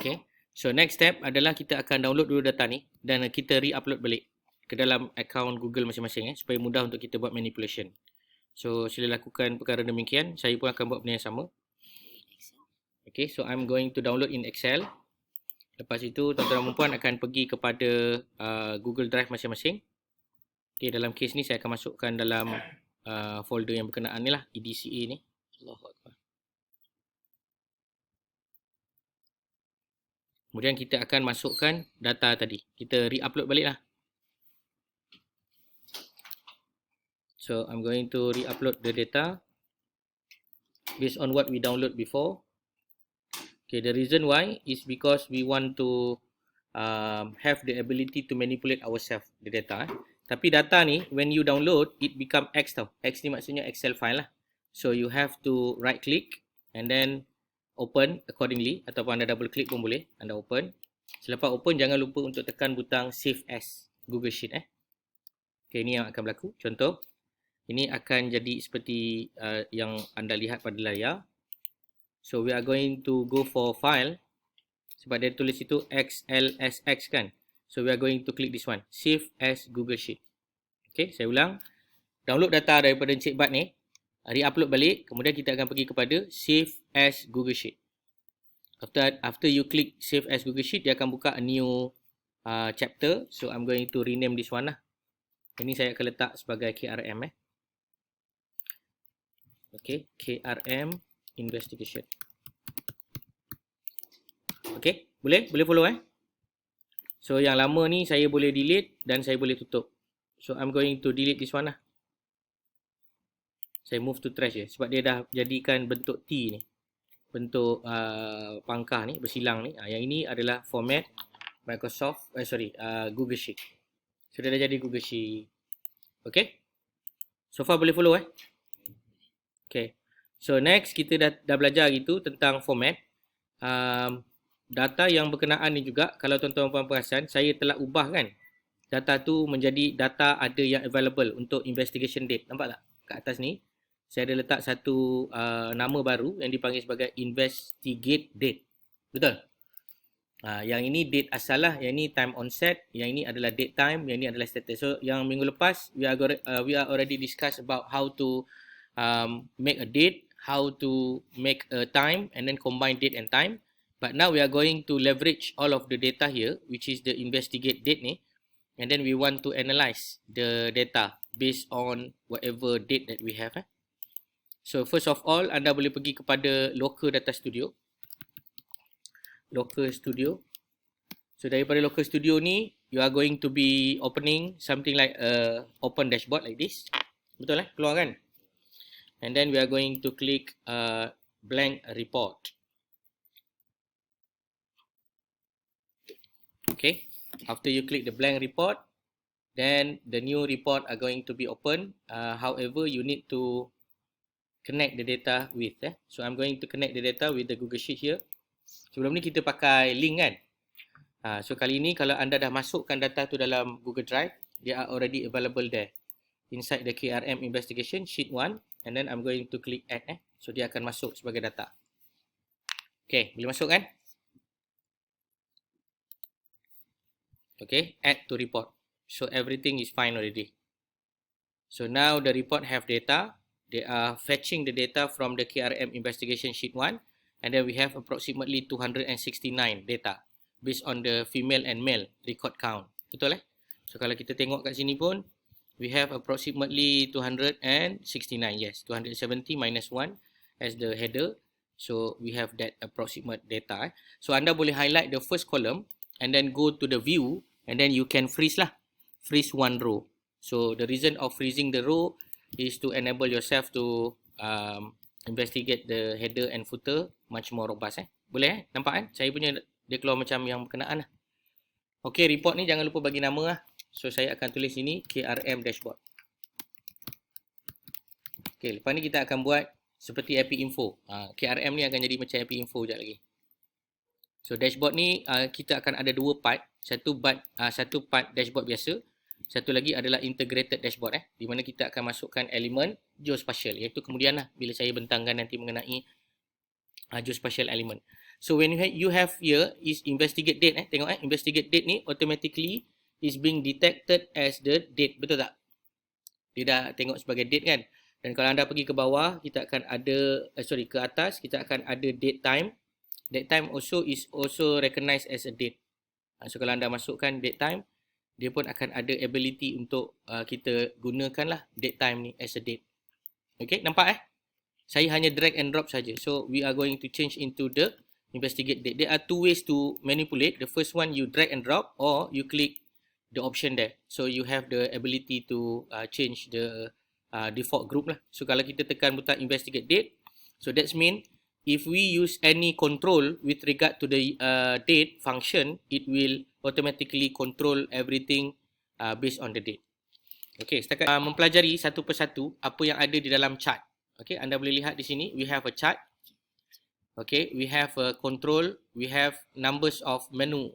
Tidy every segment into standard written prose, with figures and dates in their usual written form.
Okay. So next step adalah kita akan download dulu data ni dan kita re-upload balik ke dalam akaun Google masing-masing supaya mudah untuk kita buat manipulation. So sila lakukan perkara demikian. Saya pun akan buat benda yang sama. Okay, so I'm going to download in Excel. Lepas itu tuan-tuan dan puan akan pergi kepada Google Drive masing-masing. Okay, dalam case ni saya akan masukkan dalam folder yang berkenaan ni lah, EDCA ni. Allahuakbar. Kemudian kita akan masukkan data tadi. Kita re-upload balik lah. So I'm going to re-upload the data based on what we download before. Okay, the reason why is because we want to have the ability to manipulate ourselves the data. Tapi data ni when you download it become X tau. X ni maksudnya Excel file lah. So you have to right click and then open accordingly, ataupun anda double click pun boleh, anda open. Selepas open jangan lupa untuk tekan butang save as Google Sheet Okay, ini yang akan berlaku. Contoh, ini akan jadi seperti yang anda lihat pada layar. So we are going to go for file, sebab dia tulis itu XLSX kan. So we are going to click this one, save as Google Sheet. Okay, saya ulang. Download data daripada Encik Bat ni, re-upload balik, kemudian kita akan pergi kepada save as Google Sheet. After you click save as Google Sheet, dia akan buka a new chapter. So I'm going to rename this one lah. Ini saya akan letak sebagai KRM Okay, KRM investigation. Okay, boleh follow So yang lama ni saya boleh delete dan saya boleh tutup. So I'm going to delete this one lah. Saya move to trash sebab dia dah jadikan bentuk T ni. Bentuk pangkah ni, bersilang ni. Yang ini adalah format Microsoft, Google Sheet. So dia dah jadi Google Sheet. Okay. So far boleh follow Okay. So next kita dah belajar gitu tentang format. Data yang berkenaan ni juga, kalau tuan-tuan puan perasan, saya telah ubah kan. Data tu menjadi data ada yang available untuk investigation date. Nampak tak? Kat atas ni. Saya ada letak satu nama baru yang dipanggil sebagai investigate date. Betul? Yang ini date asal lah, yang ini time onset, yang ini adalah date time, yang ini adalah status. So yang minggu lepas we are already discuss about how to make a date, how to make a time and then combine date and time. But now we are going to leverage all of the data here, which is the investigate date ni, and then we want to analyze the data based on whatever date that we have So first of all, anda boleh pergi kepada local data studio. Local studio. So daripada local studio ni, you are going to be opening something like a open dashboard like this. Betul keluar kan? And then we are going to click blank report. Okay. After you click the blank report, then the new report are going to be open. However, you need to connect the data with So I'm going to connect the data with the Google Sheet here. Sebelum ni kita pakai link kan. So kali ni kalau anda dah masukkan data tu dalam Google Drive, they are already available there inside the KRM investigation sheet 1, and then I'm going to click add So dia akan masuk sebagai data. Okay, boleh masuk kan? Okay, add to report. So everything is fine already. So now the report have data. They are fetching the data from the KRM investigation sheet 1, and then we have approximately 269 data based on the female and male record count. Betul So kalau kita tengok kat sini pun, we have approximately 269. Yes, 270 minus 1 as the header. So we have that approximate data. So anda boleh highlight the first column and then go to the view, and then you can freeze freeze one row. So the reason of freezing the row is to enable yourself to investigate the header and footer much more robust Boleh nampak kan? Saya punya dia keluar macam yang berkenaan Okay, report ni jangan lupa bagi nama So saya akan tulis sini KRM dashboard. Okay, lepas ni kita akan buat seperti API info. KRM ni akan jadi macam API info sekejap lagi. So dashboard ni kita akan ada dua part. Satu part dashboard biasa. Satu lagi adalah integrated dashboard di mana kita akan masukkan elemen geospatial, iaitu kemudian bila saya bentangkan nanti mengenai geospatial element. So when you have here is investigate date, tengok investigate date ni automatically is being detected as the date, betul tak? Dia dah tengok sebagai date kan. Dan kalau anda pergi ke bawah, kita akan ada, ke atas, kita akan ada date time. Date time also is also recognized as a date. So kalau anda masukkan date time, dia pun akan ada ability untuk kita gunakanlah date time ni as a date. Okay, nampak Saya hanya drag and drop saja. So we are going to change into the investigate date. There are two ways to manipulate. The first one, you drag and drop, or you click the option there. So you have the ability to change the default group lah. So kalau kita tekan butang investigate date, so that's mean if we use any control with regard to the date function, it will automatically control everything based on the date. Okay, setakat mempelajari satu persatu apa yang ada di dalam chart. Okay, anda boleh lihat di sini, we have a chart. Okay, we have a control, we have numbers of menu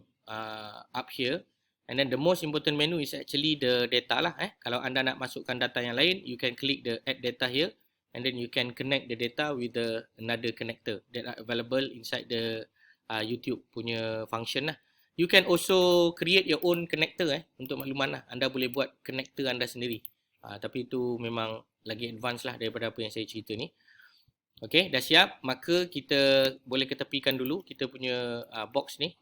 up here. And then the most important menu is actually the data lah. Kalau anda nak masukkan data yang lain, you can click the add data here. And then you can connect the data with another connector that are available inside the YouTube punya function lah. You can also create your own connector untuk makluman lah. Anda boleh buat connector anda sendiri. Tapi itu memang lagi advance lah daripada apa yang saya cerita ni. Okay, dah siap. Maka kita boleh ketepikan dulu kita punya box ni.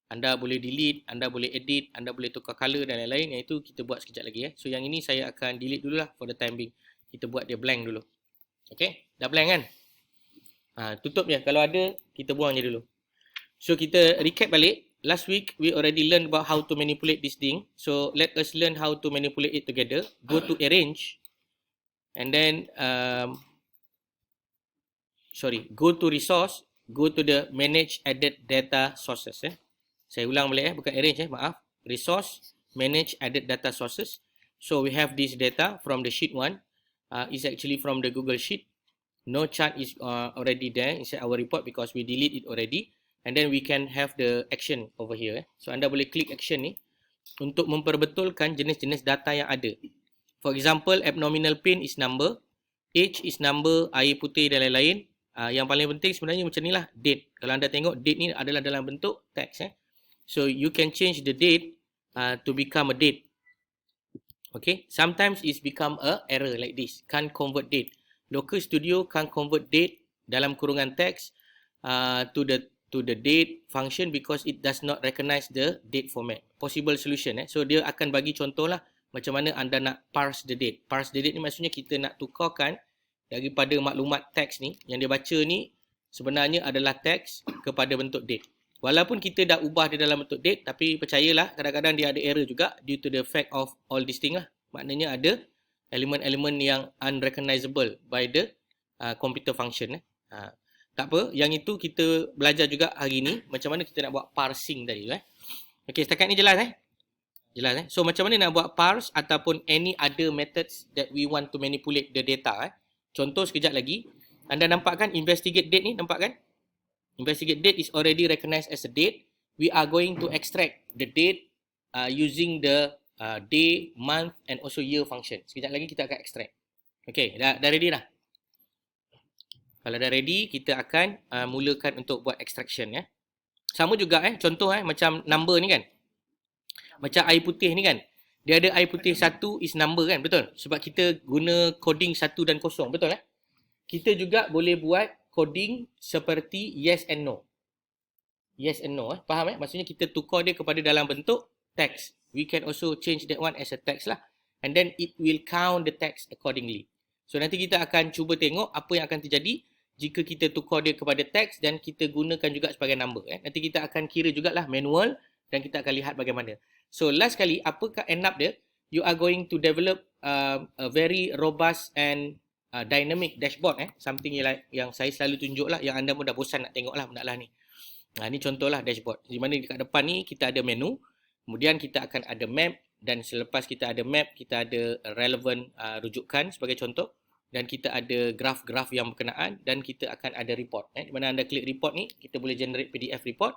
Anda boleh delete, anda boleh edit, anda boleh tukar color dan lain-lain. Yang itu kita buat sekejap lagi. So yang ini saya akan delete dulu lah for the time being. Kita buat dia blank dulu. Okay, dah blank kan? Tutup je. Kalau ada, kita buang je dulu. So kita recap balik. Last week, we already learned about how to manipulate this thing. So let us learn how to manipulate it together. Go to arrange. And then, go to resource. Go to the manage added data sources. Saya ulang balik bukan arrange maaf. Resource, manage added data sources. So we have this data from the sheet 1. Is actually from the Google Sheet. No chart is already there inside our report because we delete it already. And then we can have the action over here. So anda boleh klik action ni untuk memperbetulkan jenis-jenis data yang ada. For example, abdominal pain is number, age is number, air putih dan lain-lain. Yang paling penting sebenarnya macam ni lah, date. Kalau anda tengok date ni adalah dalam bentuk teks. So you can change the date to become a date. Okay, sometimes it's become a error like this, can't convert date. Local Studio can't convert date dalam kurungan teks to the date function because it does not recognize the date format. Possible solution. So dia akan bagi contoh lah macam mana anda nak parse the date. Parse the date ni maksudnya kita nak tukarkan daripada maklumat teks ni yang dia baca ni sebenarnya adalah teks kepada bentuk date. Walaupun kita dah ubah dia dalam bentuk date, tapi percayalah kadang-kadang dia ada error juga due to the fact of all this thing lah. Maknanya ada elemen-elemen yang unrecognizable by the computer function. Tak apa, yang itu kita belajar juga hari ni macam mana kita nak buat parsing tadi. Okay, setakat ni jelas Jelas So macam mana nak buat parse ataupun any other methods that we want to manipulate the data. Contoh sekejap lagi. Anda nampak kan investigate date ni, nampak kan? Investigate date is already recognized as a date. We are going to extract the date using the day, month and also year function. Sekejap lagi kita akan extract. Okay, dah ready dah? Kalau dah ready, kita akan mulakan untuk buat extraction. Sama juga contoh macam number ni kan. Macam air putih ni kan. Dia ada air putih 1 is number kan, betul? Sebab kita guna coding 1 dan 0, betul Kita juga boleh buat coding seperti yes and no. Yes and no. Faham Maksudnya kita tukar dia kepada dalam bentuk text. We can also change that one as a text lah. And then it will count the text accordingly. So nanti kita akan cuba tengok apa yang akan terjadi jika kita tukar dia kepada teks dan kita gunakan juga sebagai number. Nanti kita akan kira jugalah manual dan kita akan lihat bagaimana. So last kali, apakah end up dia? You are going to develop a very robust and dynamic dashboard. Something yang saya selalu tunjuk lah, yang anda pun dah bosan nak tengok lah benda lah ni. Ini contohlah dashboard. Di mana dekat depan ni kita ada menu. Kemudian kita akan ada map. Dan selepas kita ada map, kita ada relevant rujukan sebagai contoh. Dan kita ada graf-graf yang berkenaan. Dan kita akan ada report. Di mana anda klik report ni, kita boleh generate PDF report.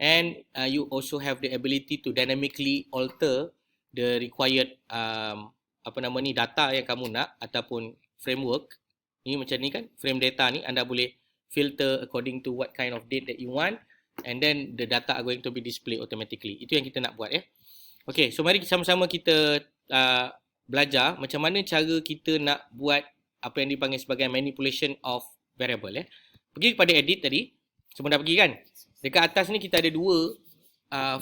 And you also have the ability to dynamically alter the required data yang kamu nak ataupun framework. Ni macam ni kan, frame data ni anda boleh filter according to what kind of date that you want, and then the data are going to be displayed automatically. Itu yang kita nak buat ya. Okay, so mari sama-sama kita belajar macam mana cara kita nak buat apa yang dipanggil sebagai manipulation of variable ya. Pergi kepada edit tadi, semua dah pergi kan? Dekat atas ni kita ada dua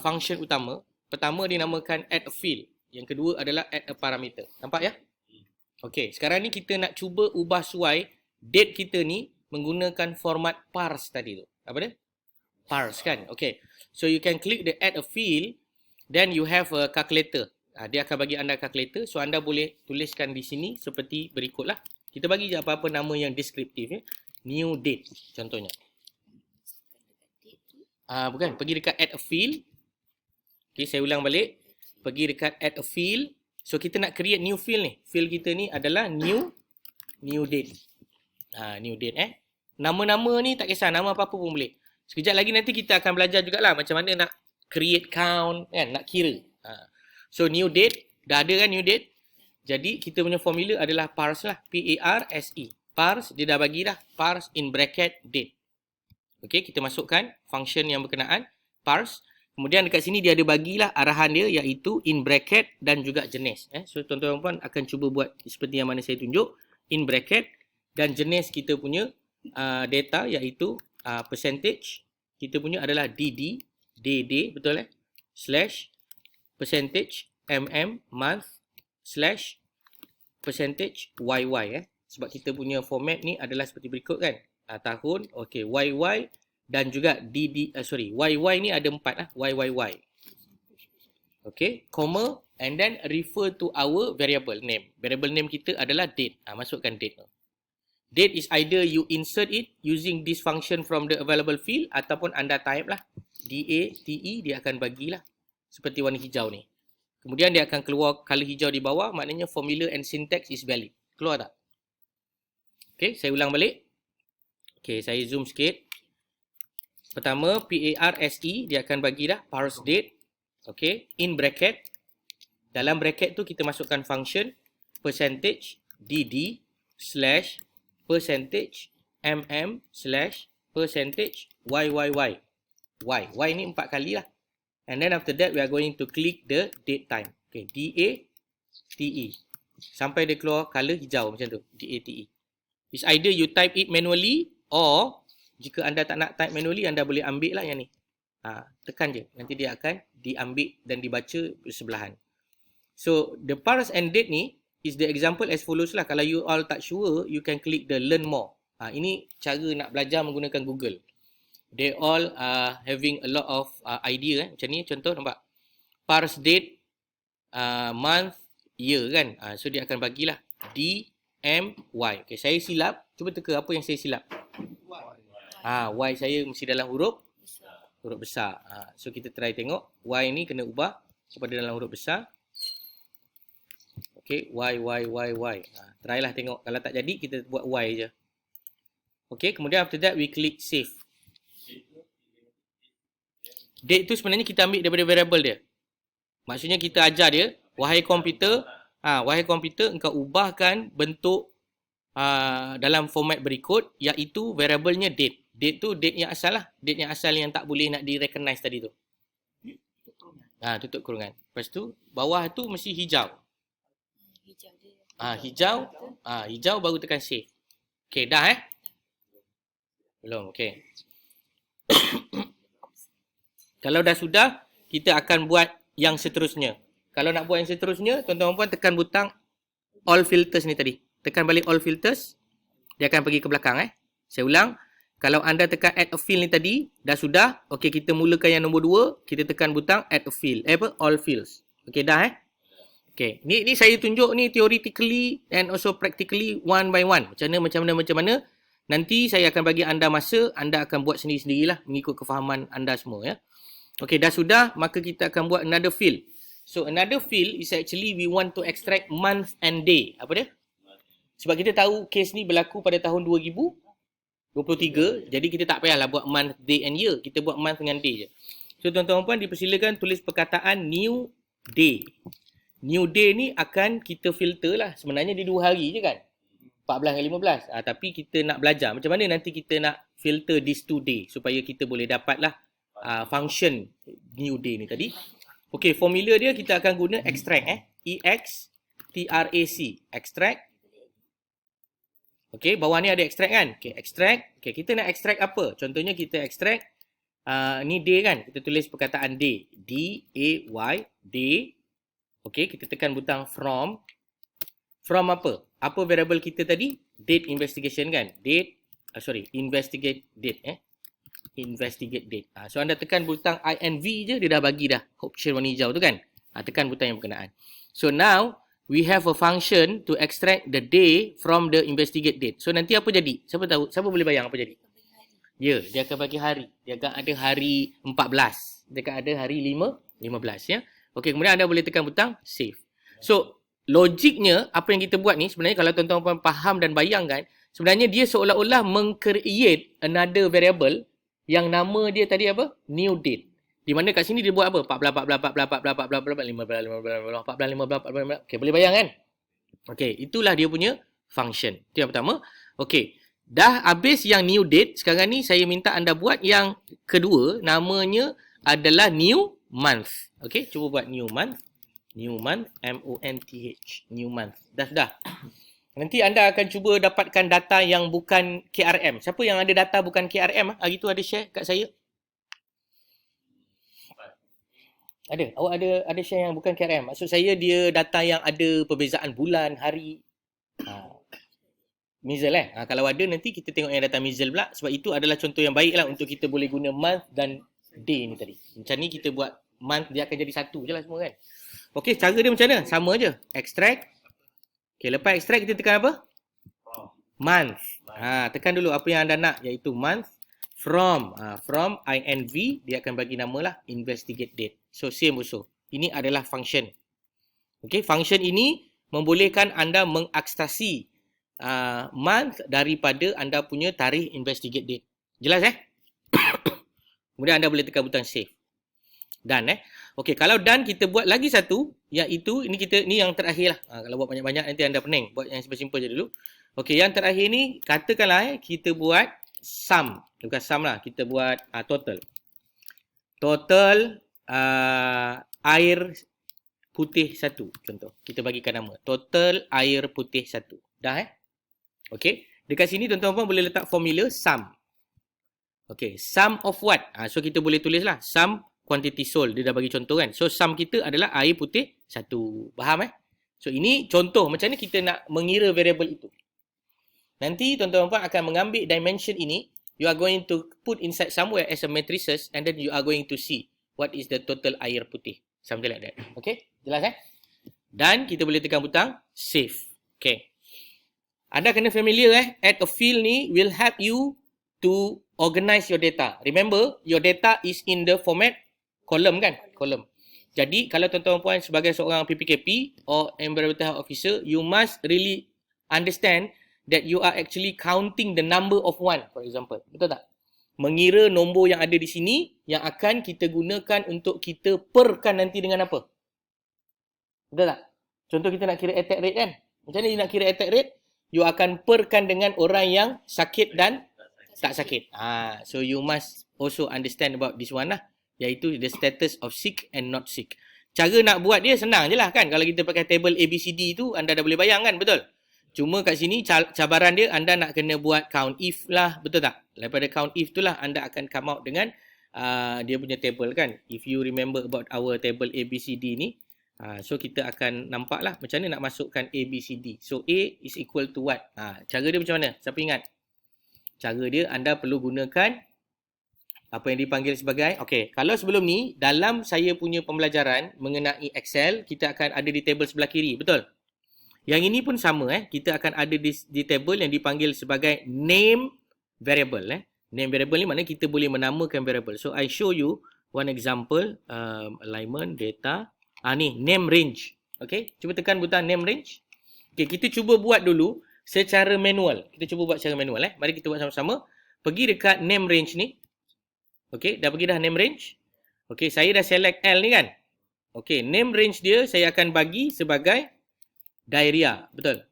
function utama. Pertama dinamakan add a field, yang kedua adalah add a parameter. Nampak ya? Okay, sekarang ni kita nak cuba ubah suai date kita ni menggunakan format parse tadi tu. Apa dia? Parse kan? Okay, so you can click the add a field, then you have a calculator. Dia akan bagi anda calculator, so anda boleh tuliskan di sini seperti berikutlah. Kita bagi je apa-apa nama yang deskriptif ya. New date contohnya. Bukan, pergi dekat add a field. Okay, saya ulang balik. Pergi dekat add a field. So kita nak create new field ni. Field kita ni adalah new date. New date Nama-nama ni tak kisah, nama apa-apa pun boleh. Sekejap lagi nanti kita akan belajar jugalah macam mana nak create count kan, nak kira. So new date, dah ada kan new date? Jadi kita punya formula adalah parse lah, P-A-R-S-E. Parse, dia dah bagi dah, parse in bracket date. Okay, kita masukkan function yang berkenaan, parse. Kemudian dekat sini dia ada bagilah arahan dia, iaitu in bracket dan juga jenis. So tuan-tuan dan puan akan cuba buat seperti yang mana saya tunjuk, in bracket dan jenis kita punya data, iaitu percentage. Kita punya adalah DD, DD, betul slash percentage month slash percentage YY sebab kita punya format ni adalah seperti berikut kan. Tahun, okey, YY dan juga YY ni ada 4 YYY. Okey, comma and then refer to our variable name. Variable name kita adalah date. Masukkan date. Date is either you insert it using this function from the available field ataupun anda type lah DATE, dia akan bagilah seperti warna hijau ni. Kemudian dia akan keluar color hijau di bawah, maknanya formula and syntax is valid. Keluar tak? Okey, saya ulang balik. Okey, saya zoom sikit. Pertama, PARSE, dia akan bagi dah parse date. Okey, in bracket. Dalam bracket tu kita masukkan function percentage DD slash percentage slash percentage YYY. Y ni 4 kali lah. And then after that, we are going to click the date time. Okay, DATE. Sampai dia keluar color hijau macam tu. DATE. It's either you type it manually or jika anda tak nak type manually, anda boleh ambil lah yang ni. Tekan je. Nanti dia akan diambil dan dibaca bersebelahan. So, the parse and date ni is the example as follows lah. Kalau you all tak sure, you can click the learn more. Ini cara nak belajar menggunakan Google. They all are having a lot of idea macam ni contoh nampak. Parse date, month, year kan. So dia akan bagilah DMY. Okay, saya silap. Cuba teka apa yang saya silap. Y saya mesti dalam huruf besar. So kita try tengok. Y ni kena ubah kepada dalam huruf besar. Okay, Y. Try lah tengok. Kalau tak jadi kita buat Y je. Okay, kemudian after that we click save. Date tu sebenarnya kita ambil daripada variable dia. Maksudnya kita ajar dia, wahai komputer, engkau ubahkan bentuk dalam format berikut, iaitu variabelnya date. Date tu date yang asal lah. Date yang asal yang tak boleh nak di-recognize tadi tu. Tutup kurungan. Lepas tu, bawah tu mesti hijau. Hijau baru tekan save. Okay, dah Belum, okay. Kalau dah sudah, kita akan buat yang seterusnya. Kalau nak buat yang seterusnya, tuan-tuan puan tekan butang all filters ni tadi. Tekan balik all filters, dia akan pergi ke belakang. Saya ulang. Kalau anda tekan add a field ni tadi, dah sudah. Okey, kita mulakan yang nombor 2. Kita tekan butang add a field. All fields. Okey, dah Okey, ni saya tunjuk ni theoretically and also practically one by one. Macam mana. Nanti saya akan bagi anda masa, anda akan buat sendiri-sendirilah mengikut kefahaman anda semua ya. Okey, dah sudah, maka kita akan buat another field. So another field is actually we want to extract month and day. Apa dia? Sebab kita tahu case ni berlaku pada tahun 2023, jadi kita tak payahlah buat month, day and year. Kita buat month dengan day je. So tuan-tuan puan dipersilakan tulis perkataan new day. New day ni akan kita filter lah. Sebenarnya dia 2 hari je kan. 14 dengan 15. Tapi kita nak belajar macam mana nanti kita nak filter these 2 day supaya kita boleh dapatlah function new day ni tadi. Okey, formula dia kita akan guna extract EXTRAC, extract. Okey, bawah ni ada extract kan? Okey, extract. Okey, kita nak extract apa? Contohnya kita extract ni day kan? Kita tulis perkataan day. D-A-Y, day. Okey, kita tekan butang from. From apa? Apa variable kita tadi? Date investigation kan? Date, investigate date investigate date. So anda tekan butang INV je, dia dah bagi dah option warna hijau tu kan? Tekan butang yang berkenaan. So now we have a function to extract the day from the investigate date. So nanti apa jadi? Siapa tahu? Siapa boleh bayang apa jadi? Ya, dia akan bagi hari. Dia akan ada hari 14. Dia akan ada hari 15 ya. Okey, kemudian anda boleh tekan butang save. So logiknya apa yang kita buat ni sebenarnya kalau tuan-tuan faham dan bayangkan, sebenarnya dia seolah-olah meng-create another variable yang nama dia tadi apa? New date. Di mana kat sini dia buat apa? 14, 15. Okey, boleh bayang kan? Okey, itulah dia punya function. Itu yang pertama. Okey, dah habis yang new date. Sekarang ni saya minta anda buat yang kedua, namanya adalah new month. Okey, cuba buat new month. New month, M-O-N-T-H. New month. Dah. Nanti anda akan cuba dapatkan data yang bukan KRM. Siapa yang ada data bukan KRM? Hari tu ada share kat saya? Ada. Awak ada share yang bukan KRM. Maksud saya dia data yang ada perbezaan bulan, hari. Measle kalau ada nanti kita tengok yang data measle pula. Sebab itu adalah contoh yang baik lah untuk kita boleh guna month dan day ni tadi. Macam ni kita buat month, dia akan jadi satu je lah semua kan. Okey, cara dia macam mana? Sama je. Extract. Okey, lepas extract kita tekan apa? Month. Tekan dulu apa yang anda nak, iaitu month. From INV, dia akan bagi nama lah investigate date. So same also. Ini adalah function. Okey, function ini membolehkan anda mengakstasi month daripada anda punya tarikh investigate date. Jelas Kemudian anda boleh tekan butang save. Done Okey, kalau done kita buat lagi satu, iaitu ini yang terakhir lah. Kalau buat banyak-banyak nanti anda pening. Buat yang simple-simple je dulu. Okey, yang terakhir ni katakanlah kita buat sum. Bukan sum lah, kita buat total. Total air putih satu. Contoh, kita bagikan nama. Total air putih satu. Dah Okey, dekat sini tuan-tuan boleh letak formula sum. Okey, sum of what? So kita boleh tulis lah sum quantity sold. Dia dah bagi contoh kan. So sum kita adalah air putih satu. Faham So ini contoh macam mana kita nak mengira variable itu. Nanti tuan-tuan akan mengambil dimension ini. You are going to put inside somewhere as a matrices and then you are going to see what is the total air putih. Something like that. Okay, jelas Dan kita boleh tekan butang save. Okay. Anda kena familiar add a field ni will help you to organize your data. Remember, your data is in the format column kan? Column. Jadi, kalau tuan-tuan puan sebagai seorang PPKP or Environmental Health Officer, you must really understand that you are actually counting the number of one, for example. Betul tak? Mengira nombor yang ada di sini yang akan kita gunakan untuk kita perkan nanti dengan apa? Betul tak? Contoh kita nak kira attack rate kan? Macam mana nak kira attack rate? You akan perkan dengan orang yang sakit dan tak sakit. So you must also understand about this one lah. Iaitu the status of sick and not sick. Cara nak buat dia senang je lah kan. Kalau kita pakai table ABCD tu, anda dah boleh bayang kan, betul? Cuma kat sini cabaran dia, anda nak kena buat count if lah, betul tak? Daripada count if tu lah, anda akan come out dengan dia punya table kan. If you remember about our table ABCD ni, so kita akan nampak lah macam mana nak masukkan ABCD. So A is equal to what? Cara dia macam mana? Siapa ingat? Cara dia, anda perlu gunakan apa yang dipanggil sebagai, kalau sebelum ni, dalam saya punya pembelajaran mengenai Excel, kita akan ada di table sebelah kiri, betul? Yang ini pun sama, kita akan ada di table yang dipanggil sebagai name variable. Name variable ni maknanya kita boleh menamakan variable. So, I show you one example, alignment, data, ni, name range. Cuba tekan butang name range. Kita cuba buat dulu secara manual. Kita cuba buat secara manual. Mari kita buat sama-sama. Pergi dekat name range ni. Dah pergi dah name range. Saya dah select L ni kan. Name range dia saya akan bagi sebagai diarrhea. Betul?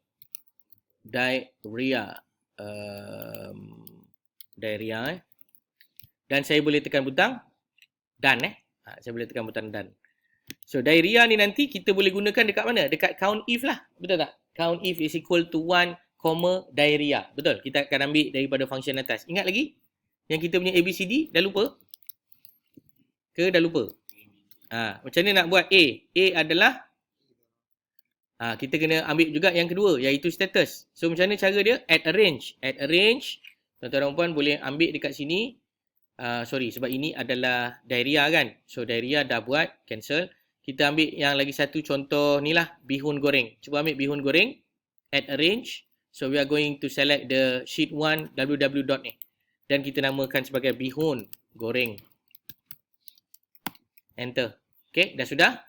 diarrhea. Diarrhea dan saya boleh tekan butang done saya boleh tekan butang done. So diarrhea ni nanti kita boleh gunakan dekat mana? Dekat count if lah. Betul tak? Count if is equal to 1, diarrhea. Betul? Kita akan ambil daripada function atas. Ingat lagi? Yang kita punya ABCD dah lupa? Ke dah lupa? Macam mana nak buat A? A adalah kita kena ambil juga yang kedua, iaitu status. So macam mana cara dia? Add arrange. Add arrange. Tuan-tuan dan puan boleh ambil dekat sini. Sorry, sebab ini adalah diarrhea kan. So diarrhea dah buat, cancel. Kita ambil yang lagi satu contoh ni lah, bihun goreng. Cuba ambil bihun goreng. Add arrange. So we are going to select the sheet 1 www dot ni. Dan kita namakan sebagai bihun goreng. Enter. Okay, dah sudah?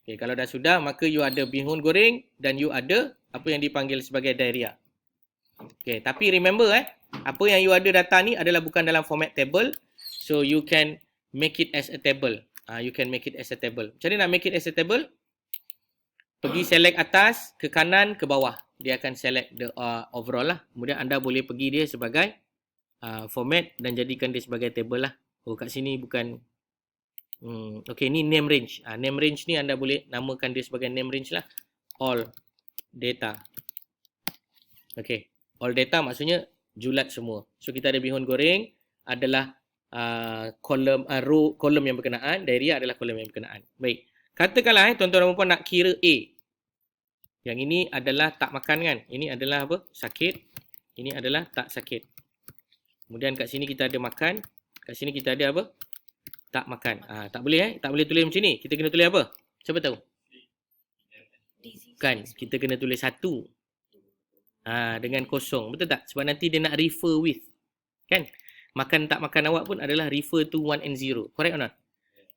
Okay, kalau dah sudah, maka you ada bihun goreng dan you ada apa yang dipanggil sebagai diarrhea. Okay, tapi remember apa yang you ada data ni adalah bukan dalam format table. So you can make it as a table. You can make it as a table. Macam mana nak make it as a table? Pergi select atas, ke kanan, ke bawah. Dia akan select the overall lah. Kemudian anda boleh pergi dia sebagai format dan jadikan dia sebagai table lah. Oh, kat sini bukan. Okay, ni name range. Name range ni anda boleh namakan dia sebagai name range lah. All data. Okay, all data maksudnya julat semua. So kita ada bihun goreng adalah kolom yang berkenaan, diarrhea adalah kolom yang berkenaan. Baik. Katakanlah tuan-tuan dan puan nak kira A. Yang ini adalah tak makan kan? Ini adalah apa? Sakit. Ini adalah tak sakit. Kemudian kat sini kita ada makan. Kat sini kita ada apa? Tak makan. Tak boleh tak boleh tulis macam ni. Kita kena tulis apa? Siapa tahu? Kan, kita kena tulis 1. Dengan kosong. Betul tak? Sebab nanti dia nak refer with. Kan? Makan tak makan awak pun adalah refer to 1 and 0. Correct or not?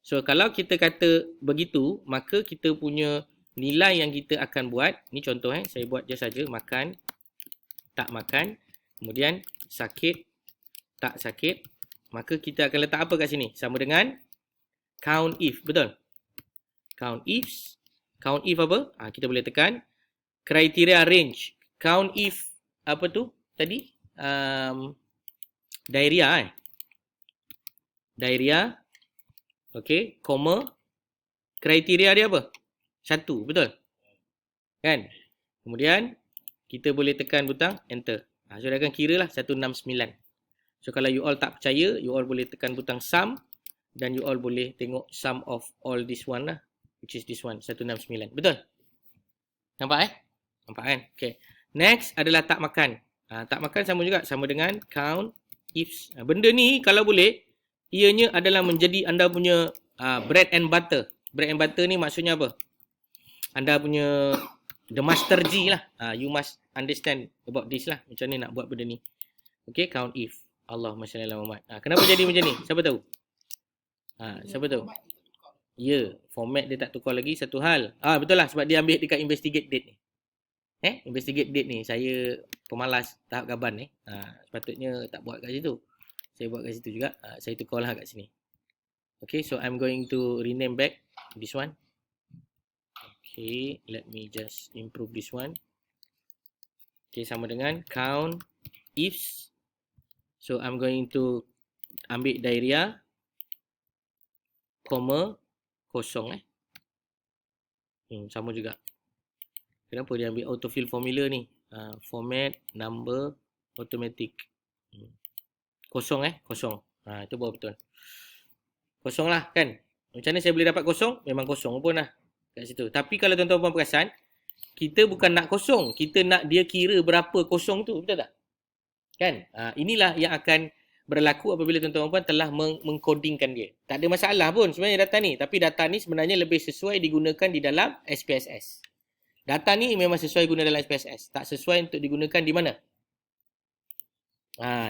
So, kalau kita kata begitu, maka kita punya nilai yang kita akan buat. Ni contoh saya buat je saja. Makan, tak makan. Kemudian, sakit, tak sakit. Maka kita akan letak apa kat sini? Sama dengan count if. Betul? Count ifs. Count if apa? Kita boleh tekan. Criteria range. Count if apa tu tadi? Diarrhea Diarrhea. Okey, koma. Kriteria dia apa? 1, betul? Kan? Kemudian kita boleh tekan butang enter. So dia akan kira lah 169. So kalau you all tak percaya, you all boleh tekan butang sum dan you all boleh tengok sum of all this one lah, which is this one 169. Betul? Nampak Nampak kan? Okay. Next adalah tak makan. Tak makan sama juga. Sama dengan count ifs. Benda ni kalau boleh, ianya adalah menjadi anda punya bread and butter. Bread and butter ni maksudnya apa? Anda punya the master G lah. You must understand about this lah. Macam mana nak buat benda ni. Okay, count if. Allahumma salli ala Muhammad. Kenapa jadi macam ni? Siapa tahu? Siapa tahu? Ya, format dia tak tukar lagi satu hal. Betul lah sebab dia ambil dekat investigate date ni. Investigate date ni saya pemalas tahap gaban sepatutnya tak buat kat situ. Saya buat kat situ juga. Saya tukarlah kat sini. Okay, so I'm going to rename back this one. Okay, let me just improve this one. Okay, sama dengan count ifs. So I'm going to ambil diarrhea, koma, kosong sama juga. Kenapa dia ambil autofill formula ni? Format, number, automatic. Kosong kosong. Itu baru betul. Kosong lah kan? Macam mana saya boleh dapat kosong? Memang kosong pun lah kat situ. Tapi kalau tuan-tuan perasan, kita bukan nak kosong. Kita nak dia kira berapa kosong tu. Betul tak? Kan? Inilah yang akan berlaku apabila tuan-tuan telah mengkodingkan dia. Tak ada masalah pun sebenarnya data ni. Tapi data ni sebenarnya lebih sesuai digunakan di dalam SPSS. Data ni memang sesuai guna dalam SPSS. Tak sesuai untuk digunakan di mana?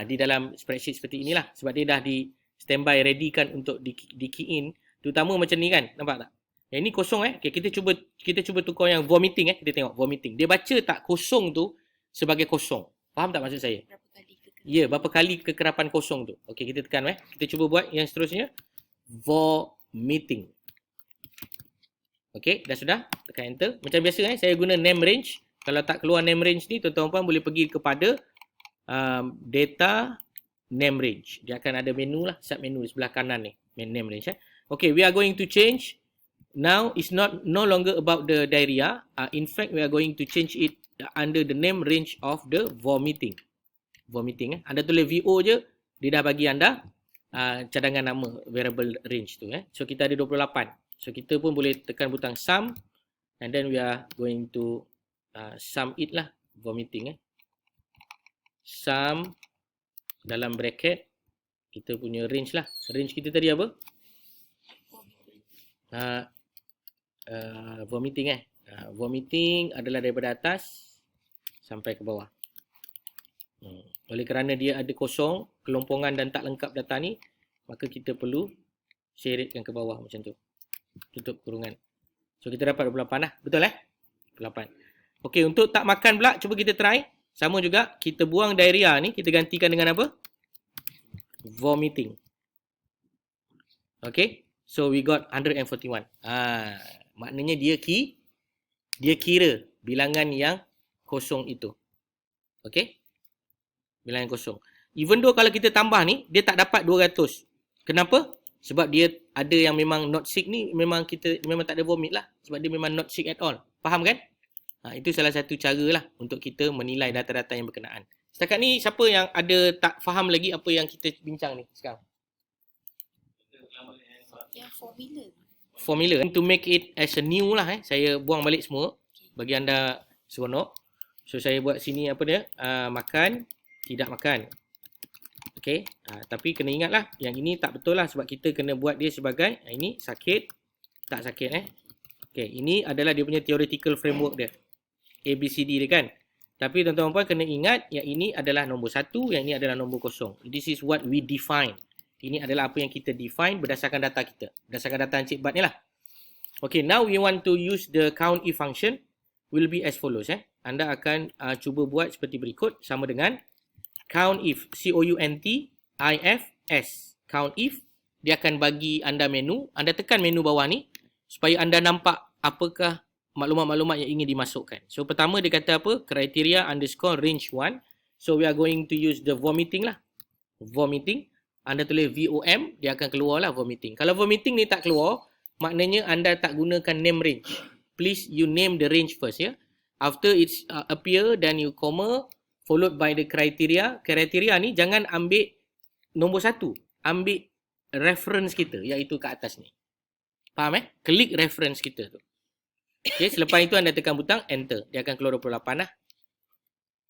Di dalam spreadsheet seperti inilah. Sebab dia dah di standby ready kan untuk di key in. Terutama macam ni kan. Nampak tak? Yang ni kosong okay, kita cuba tukar yang vomiting Kita tengok vomiting. Dia baca tak kosong tu sebagai kosong. Faham tak maksud saya? Berapa kali kekerapan? Ya, berapa kali kekerapan kosong tu. Okey, kita tekan Kita cuba buat yang seterusnya. Vomiting. Okey, dah sudah. Tekan enter. Macam biasa saya guna name range. Kalau tak keluar name range ni, tuan-tuan boleh pergi kepada data name range. Dia akan ada menu lah, sub menu sebelah kanan ni, name range. Okay, we are going to change. Now it's no longer about the diarrhea. In fact, we are going to change it under the name range of the vomiting. Anda tulis VO je, dia dah bagi anda cadangan nama variable range tu. So kita ada 28. So kita pun boleh tekan butang sum, and then we are going to sum it lah, vomiting. Sum dalam bracket kita punya range lah. Range kita tadi apa? Vomiting. Vomiting adalah daripada atas sampai ke bawah. Oleh kerana dia ada kosong, kelompongan dan tak lengkap data ni, maka kita perlu sheretkan ke bawah macam tu. Tutup kurungan. So kita dapat 28 lah. Betul 28. Okey, untuk tak makan pula, cuba kita try. Sama juga, kita buang diarrhea ni, kita gantikan dengan apa? Vomiting. Okey, so we got 141. Maknanya dia kira bilangan yang kosong itu. Okey? Bilangan kosong. Even though kalau kita tambah ni, dia tak dapat 200. Kenapa? Sebab dia ada yang memang not sick ni, memang tak ada vomit lah. Sebab dia memang not sick at all. Faham kan? Itu salah satu cara lah untuk kita menilai data-data yang berkenaan. Setakat ni, siapa yang ada tak faham lagi apa yang kita bincang ni sekarang? Yang formula. Formula. To make it as a new lah. Saya buang balik semua. Bagi anda seronok. So, saya buat sini apa dia? Makan, tidak makan. Okay. Tapi kena ingat lah. Yang ini tak betul lah. Sebab kita kena buat dia sebagai, ini sakit, tak sakit. Okay. Ini adalah dia punya theoretical framework dia. ABCD dia kan. Tapi tuan-tuan puan kena ingat yang ini adalah nombor 1, yang ini adalah nombor 0. This is what we define. Ini adalah apa yang kita define berdasarkan data kita. Berdasarkan data Encik Bat ni lah. Okay, now we want to use the count if function. Will be as follows. Anda akan cuba buat seperti berikut. Sama dengan count if. C-O-U-N-T-I-F-S. Count if. Dia akan bagi anda menu. Anda tekan menu bawah ni. Supaya anda nampak apakah maklumat-maklumat yang ingin dimasukkan. So, pertama dia kata apa? Criteria underscore range 1. So, we are going to use the vomiting lah. Vomiting. Anda tulis VOM, dia akan keluar lah vomiting. Kalau vomiting ni tak keluar, maknanya anda tak gunakan name range. Please, you name the range first, ya. After it's appear, then you comma, followed by the criteria. Criteria ni jangan ambil nombor 1. Ambil reference kita, iaitu kat atas ni. Faham Klik reference kita tu. Okay, selepas itu anda tekan butang enter. Dia akan keluar 28 lah.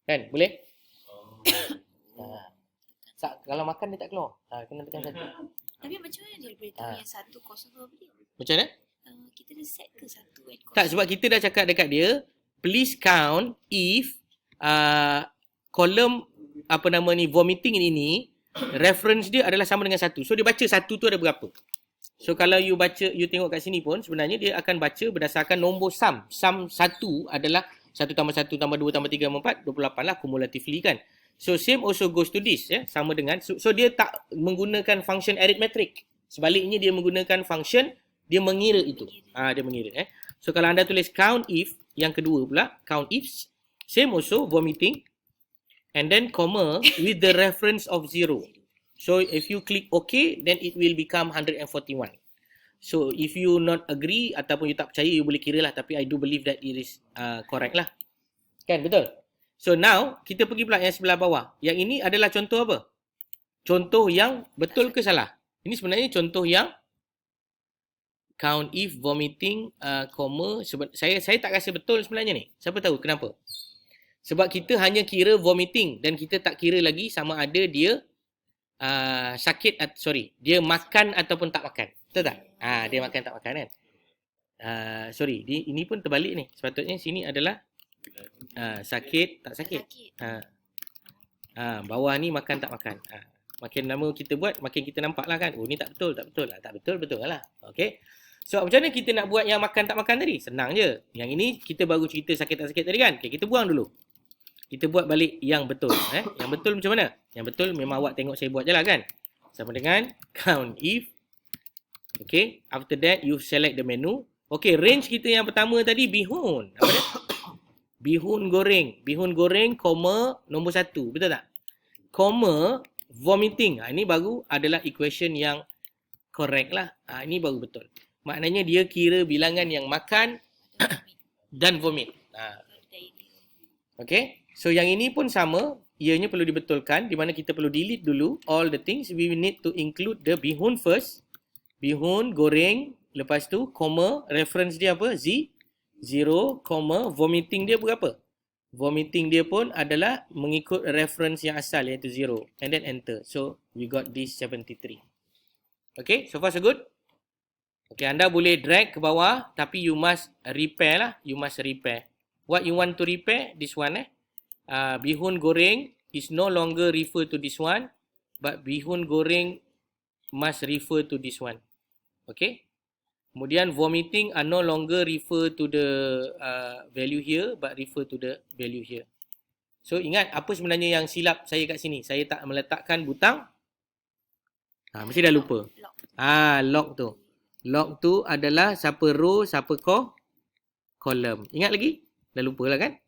Kan? Boleh? Kalau makan dia tak keluar. Kena tekan satu. Tapi macam mana dia boleh tahu yang 102 beli? Macam mana? Kita dah set ke 1 and 0? Tak, sebab kita dah cakap dekat dia, please count if kolom apa nama ni vomiting ini reference dia adalah sama dengan 1. So dia baca 1 tu ada berapa? So kalau you baca, you tengok kat sini pun sebenarnya dia akan baca berdasarkan nombor sum. Sum 1 adalah 1 tambah 1 tambah 2 tambah 3 tambah 4, 28 lah cumulatively kan. So same also goes to this, sama dengan, so dia tak menggunakan function arithmetic. Sebaliknya dia menggunakan function, dia mengira itu. Dia mengira. So kalau anda tulis count if, yang kedua pula, count ifs, same also vomiting, and then comma with the reference of 0. So if you click OK, then it will become 141. So if you not agree ataupun you tak percaya, you boleh kira lah. Tapi I do believe that it is correct lah. Kan, betul? So now, kita pergi pula yang sebelah bawah. Yang ini adalah contoh apa? Contoh yang betul ke salah? Ini sebenarnya contoh yang count if, vomiting, comma. Saya tak rasa betul sebenarnya ni. Siapa tahu kenapa? Sebab kita hanya kira vomiting dan kita tak kira lagi sama ada dia sakit, dia makan ataupun tak makan. Betul tak? Dia makan tak makan kan? Sorry, ini pun terbalik ni. Sepatutnya sini adalah sakit tak sakit. Bawah ni makan tak makan. Makin lama kita buat, makin kita nampak lah kan. Oh, ni tak betul, tak betul lah. Tak betul, betul lah. Okay. So, macam mana kita nak buat yang makan tak makan tadi? Senang je. Yang ini kita baru cerita sakit tak sakit tadi kan. Okay, kita buang dulu. Kita buat balik yang betul. Yang betul macam mana? Yang betul memang awak tengok saya buat je lah kan. Sama dengan count if. Okay. After that, you select the menu. Okay, range kita yang pertama tadi bihun. Apa dia? Bihun goreng. Bihun goreng, koma, nombor 1. Betul tak? Koma, vomiting. Ini baru adalah equation yang correct lah. Ini baru betul. Maknanya dia kira bilangan yang makan dan vomit. Okay. So yang ini pun sama. Ianya perlu dibetulkan. Di mana kita perlu delete dulu all the things. We need to include the bihun first. Bihun, goreng. Lepas tu, koma. Reference dia apa? 0, vomiting dia berapa? Vomiting dia pun adalah mengikut reference yang asal iaitu 0. And then enter. So, we got this 73. Okay, so far so good? Okay, anda boleh drag ke bawah. Tapi you must repair lah. You must repair. What you want to repair? This one bihun goreng is no longer refer to this one. But bihun goreng must refer to this one. Okay. Kemudian vomiting are no longer refer to the value here but refer to the value here. So ingat apa sebenarnya yang silap saya kat sini. Saya tak meletakkan butang. Mesti dah lupa. Log tu. Log tu adalah siapa row, siapa column. Ingat lagi? Dah lupa lah kan?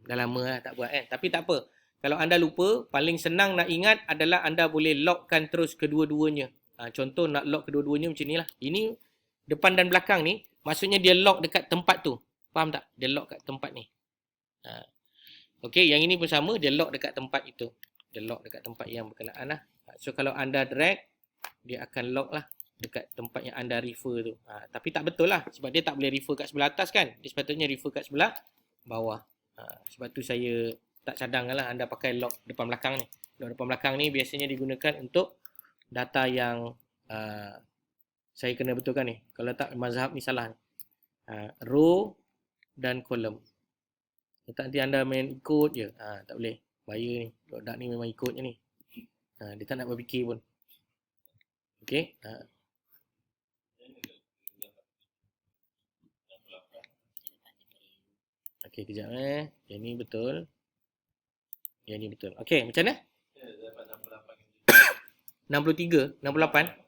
Dah lama lah tak buat kan. Tapi tak apa. Kalau anda lupa, paling senang nak ingat adalah anda boleh logkan terus kedua-duanya. Contoh nak log kedua-duanya macam ni lah. Ini depan dan belakang ni, maksudnya dia lock dekat tempat tu. Faham tak? Dia lock kat tempat ni. Okey, yang ini pun sama, dia lock dekat tempat itu. Dia lock dekat tempat yang berkenaan lah. So, kalau anda drag, dia akan lock lah dekat tempat yang anda refer tu. Tapi tak betul lah, sebab dia tak boleh refer kat sebelah atas kan. Dia sepatutnya refer kat sebelah bawah. Sebab tu saya tak cadangkan lah anda pakai lock depan belakang ni. Lock depan belakang ni biasanya digunakan untuk data yang saya kena betulkan ni. Kalau tak mazhab ni salah ni. Row dan kolom. Tak nanti anda main ikut je. Tak boleh. Bahaya ni. Budak ni memang ikut je ni. Dia tak nak berfikir pun. Okey. Okey, kejap Yang ni betul. Yang ni betul. Okey, macam mana? 63, 68.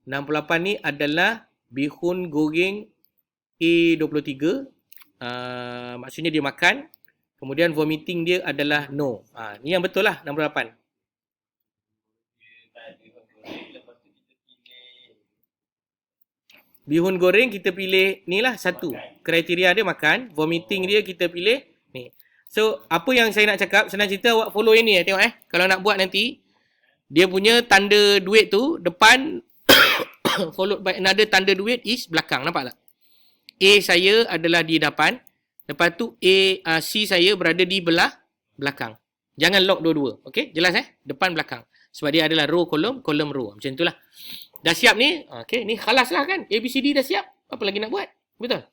68 ni adalah bihun goreng A23. Maksudnya dia makan. Kemudian vomiting dia adalah no. Ni yang betul lah 68. Bihun goreng kita pilih ni lah satu. Kriteria dia makan. Vomiting dia kita pilih ni. So apa yang saya nak cakap, senang cerita awak follow yang ni tengok Kalau nak buat nanti, dia punya tanda duit tu depan followed by another tanda duit is belakang. Nampak tak? A saya adalah di depan. Lepas tu C saya berada di belakang. Jangan lock dua-dua. Okey? Jelas Depan belakang. Sebab dia adalah row kolom row. Macam itulah. Dah siap ni? Okey, ni khalas lah kan? ABCD dah siap. Apa lagi nak buat? Betul?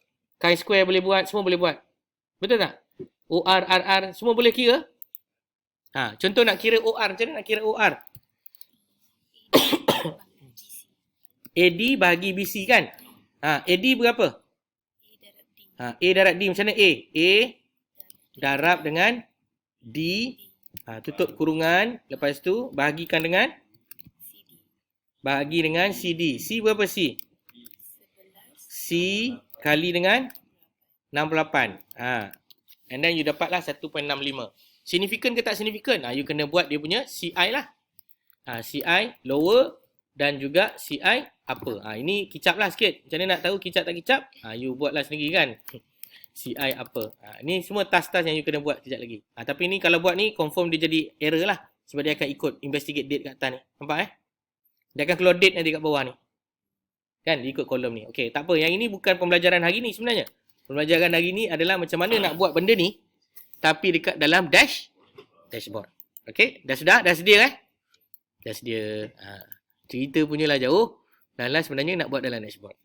Chi-square boleh buat, semua boleh buat. Betul tak? OR, RR, semua boleh kira? Contoh nak kira OR. Macam mana nak kira OR? AD bahagi BC kan? AD berapa? A darab D. Macam mana A? A darab dengan D. Tutup kurungan. Lepas tu bahagikan dengan? Bahagi dengan CD. C berapa C? C kali dengan 68. And then you dapatlah 1.65. Signifikan ke tak signifikan? You kena buat dia punya CI lah. CI lower dan juga CI upper. Ini kicap lah sikit. Macam mana nak tahu kicap tak kicap? You buatlah sendiri kan. CI upper. Ini semua task-task yang you kena buat kejap lagi. Tapi ni kalau buat ni confirm dia jadi error lah. Sebab dia akan ikut investigate date kat atas ni. Nampak Dia akan keluar date nanti kat bawah ni. Kan dia ikut kolom ni. Okey, tak apa. Yang ini bukan pembelajaran hari ni sebenarnya. Pembelajaran hari ni adalah macam mana nak buat benda ni tapi dekat dalam dashboard. Okey, dah sedia Dah sedia. Cerita punyalah jauh. Dan sebenarnya nak buat dalam dashboard.